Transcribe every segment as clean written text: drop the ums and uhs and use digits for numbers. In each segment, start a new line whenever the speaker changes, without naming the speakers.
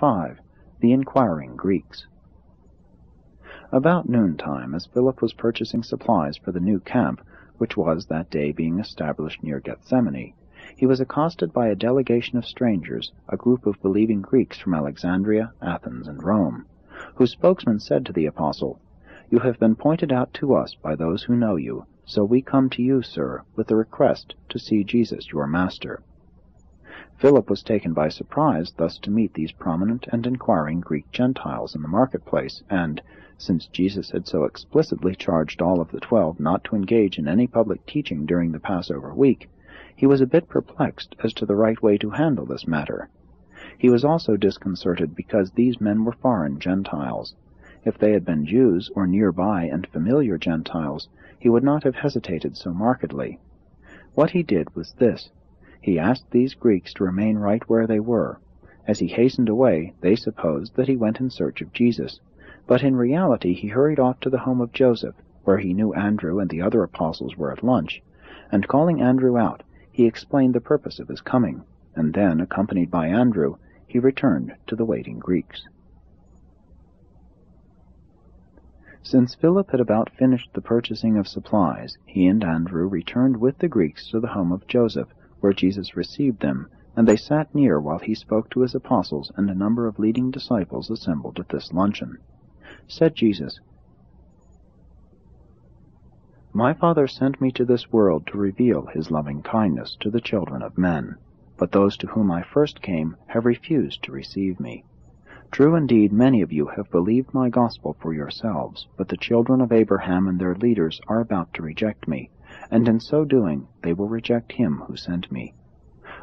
5. The Inquiring Greeks. About noontime, as Philip was purchasing supplies for the new camp, which was that day being established near Gethsemane, he was accosted by a delegation of strangers, a group of believing Greeks from Alexandria, Athens, and Rome, whose spokesman said to the apostle, "You have been pointed out to us by those who know you, so we come to you, sir, with a request to see Jesus your Master." Philip was taken by surprise thus to meet these prominent and inquiring Greek Gentiles in the marketplace, and, since Jesus had so explicitly charged all of the 12 not to engage in any public teaching during the Passover week, he was a bit perplexed as to the right way to handle this matter. He was also disconcerted because these men were foreign Gentiles. If they had been Jews or nearby and familiar Gentiles, he would not have hesitated so markedly. What he did was this. He asked these Greeks to remain right where they were. As he hastened away, they supposed that he went in search of Jesus, but in reality he hurried off to the home of Joseph, where he knew Andrew and the other apostles were at lunch, and calling Andrew out, he explained the purpose of his coming, and then, accompanied by Andrew, he returned to the waiting Greeks. Since Philip had about finished the purchasing of supplies, he and Andrew returned with the Greeks to the home of Joseph, where Jesus received them, and they sat near while he spoke to his apostles and a number of leading disciples assembled at this luncheon. Said Jesus, "My Father sent me to this world to reveal his loving kindness to the children of men, but those to whom I first came have refused to receive me. True indeed, many of you have believed my gospel for yourselves, but the children of Abraham and their leaders are about to reject me, and in so doing they will reject him who sent me.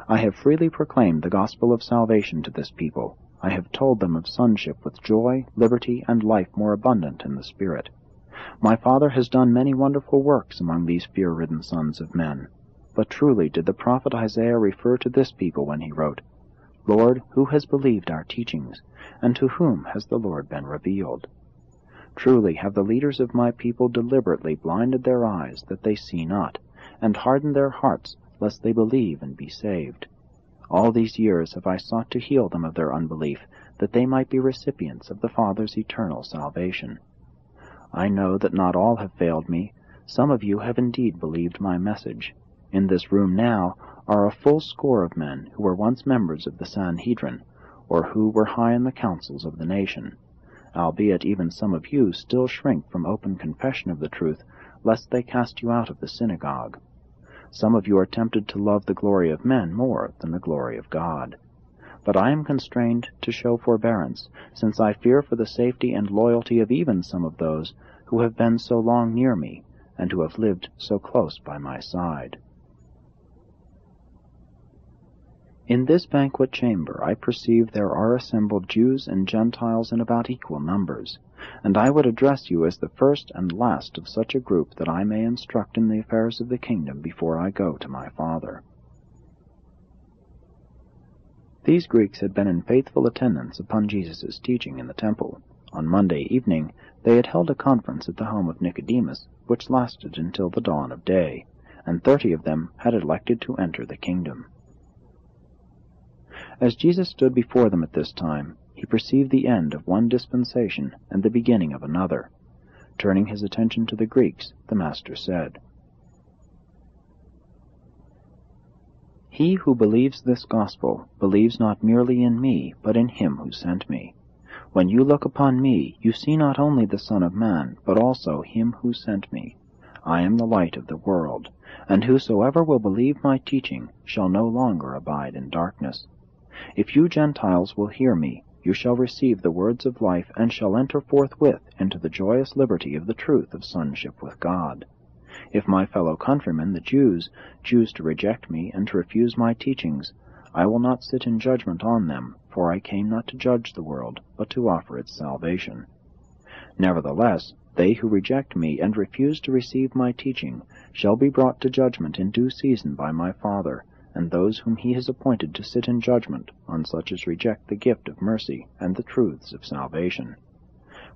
I have freely proclaimed the gospel of salvation to this people. I have told them of sonship with joy, liberty, and life more abundant in the Spirit. My Father has done many wonderful works among these fear-ridden sons of men. But truly did the prophet Isaiah refer to this people when he wrote, 'Lord, who has believed our teachings, and to whom has the Lord been revealed?' Truly have the leaders of my people deliberately blinded their eyes that they see not, and hardened their hearts lest they believe and be saved. All these years have I sought to heal them of their unbelief, that they might be recipients of the Father's eternal salvation. I know that not all have failed me. Some of you have indeed believed my message. In this room now are a full score of men who were once members of the Sanhedrin, or who were high in the councils of the nation. Albeit even some of you still shrink from open confession of the truth, lest they cast you out of the synagogue. Some of you are tempted to love the glory of men more than the glory of God. But I am constrained to show forbearance, since I fear for the safety and loyalty of even some of those who have been so long near me, and who have lived so close by my side. In this banquet chamber I perceive there are assembled Jews and Gentiles in about equal numbers, and I would address you as the first and last of such a group, that I may instruct in the affairs of the kingdom before I go to my Father." These Greeks had been in faithful attendance upon Jesus' teaching in the temple. On Monday evening they had held a conference at the home of Nicodemus, which lasted until the dawn of day, and 30 of them had elected to enter the kingdom. As Jesus stood before them at this time, he perceived the end of one dispensation and the beginning of another. Turning his attention to the Greeks, the Master said, "He who believes this gospel believes not merely in me, but in him who sent me. When you look upon me, you see not only the Son of Man, but also him who sent me. I am the light of the world, and whosoever will believe my teaching shall no longer abide in darkness. If you Gentiles will hear me, you shall receive the words of life, and shall enter forthwith into the joyous liberty of the truth of sonship with God. If my fellow countrymen, the Jews, choose to reject me and to refuse my teachings, I will not sit in judgment on them, for I came not to judge the world, but to offer its salvation. Nevertheless, they who reject me and refuse to receive my teaching shall be brought to judgment in due season by my Father, and those whom he has appointed to sit in judgment on such as reject the gift of mercy and the truths of salvation.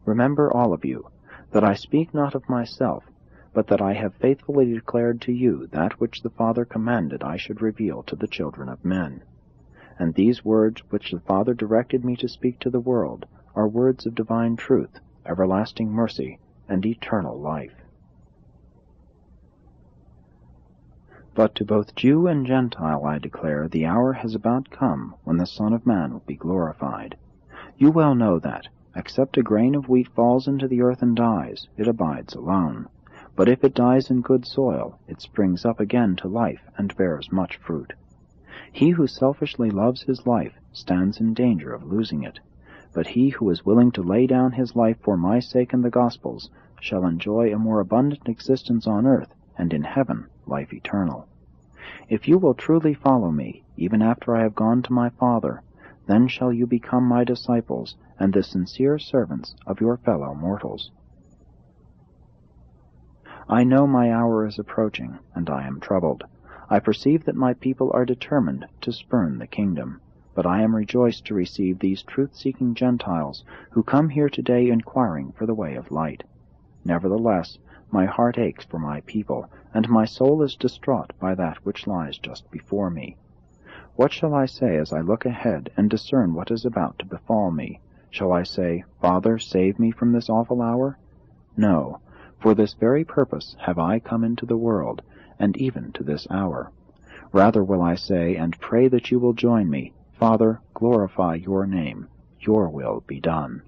Remember, all of you, that I speak not of myself, but that I have faithfully declared to you that which the Father commanded I should reveal to the children of men. and these words which the Father directed me to speak to the world are words of divine truth, everlasting mercy, and eternal life. But to both Jew and Gentile I declare, the hour has about come when the Son of Man will be glorified. You well know that, except a grain of wheat falls into the earth and dies, it abides alone. But if it dies in good soil, it springs up again to life and bears much fruit. He who selfishly loves his life stands in danger of losing it, but he who is willing to lay down his life for my sake and the Gospel's shall enjoy a more abundant existence on earth, and in heaven life eternal. If you will truly follow me, even after I have gone to my Father, then shall you become my disciples and the sincere servants of your fellow mortals. I know my hour is approaching, and I am troubled. I perceive that my people are determined to spurn the kingdom, but I am rejoiced to receive these truth-seeking Gentiles who come here today inquiring for the way of light. Nevertheless, my heart aches for my people, and my soul is distraught by that which lies just before me. What shall I say as I look ahead and discern what is about to befall me? Shall I say, Father, save me from this awful hour? No, for this very purpose have I come into the world, and even to this hour. Rather will I say, and pray that you will join me, Father, glorify your name, your will be done.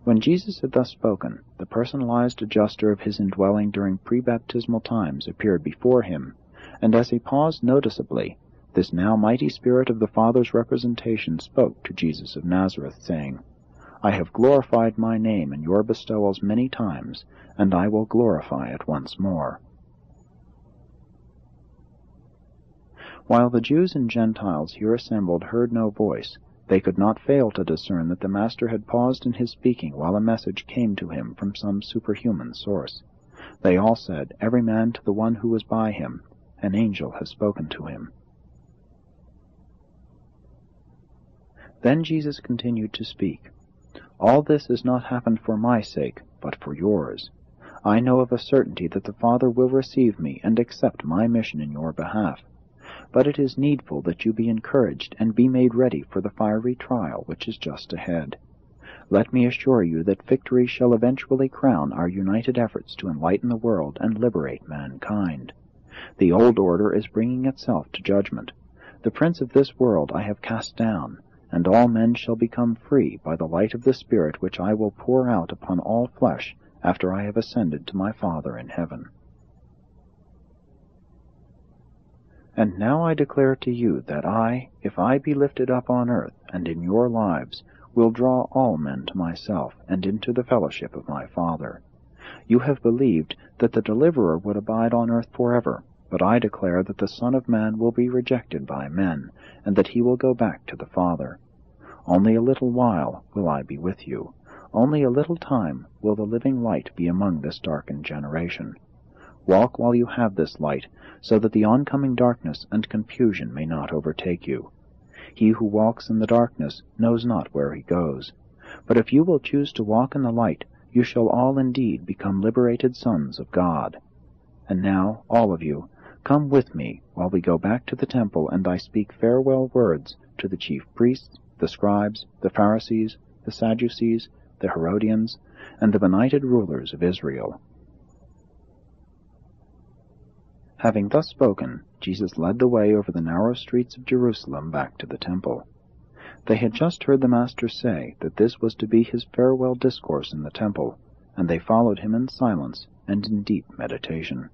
When Jesus had thus spoken, the personalized adjuster of his indwelling during pre-baptismal times appeared before him, and as he paused noticeably, this now mighty Spirit of the Father's representation spoke to Jesus of Nazareth, saying, I have glorified my name in your bestowals many times, and I will glorify it once more. While the Jews and Gentiles here assembled heard no voice, they could not fail to discern that the Master had paused in his speaking while a message came to him from some superhuman source. They all said, every man to the one who was by him, An angel has spoken to him. Then Jesus continued to speak. All this has not happened for my sake, but for yours. I know of a certainty that the Father will receive me and accept my mission in your behalf. But it is needful that you be encouraged and be made ready for the fiery trial which is just ahead. Let me assure you that victory shall eventually crown our united efforts to enlighten the world and liberate mankind. The old order is bringing itself to judgment. The prince of this world I have cast down, and all men shall become free by the light of the Spirit which I will pour out upon all flesh after I have ascended to my Father in heaven. And now I declare to you that I, if I be lifted up on earth and in your lives, will draw all men to myself and into the fellowship of my Father. You have believed that the Deliverer would abide on earth forever, but I declare that the Son of Man will be rejected by men, and that he will go back to the Father. Only a little while will I be with you. Only a little time will the living light be among this darkened generation. Walk while you have this light, so that the oncoming darkness and confusion may not overtake you. He who walks in the darkness knows not where he goes. But if you will choose to walk in the light, you shall all indeed become liberated sons of God. And now, all of you, come with me while we go back to the temple, and I speak farewell words to the chief priests, the scribes, the Pharisees, the Sadducees, the Herodians, and the benighted rulers of Israel. Having thus spoken, Jesus led the way over the narrow streets of Jerusalem back to the temple. They had just heard the Master say that this was to be his farewell discourse in the temple, and they followed him in silence and in deep meditation.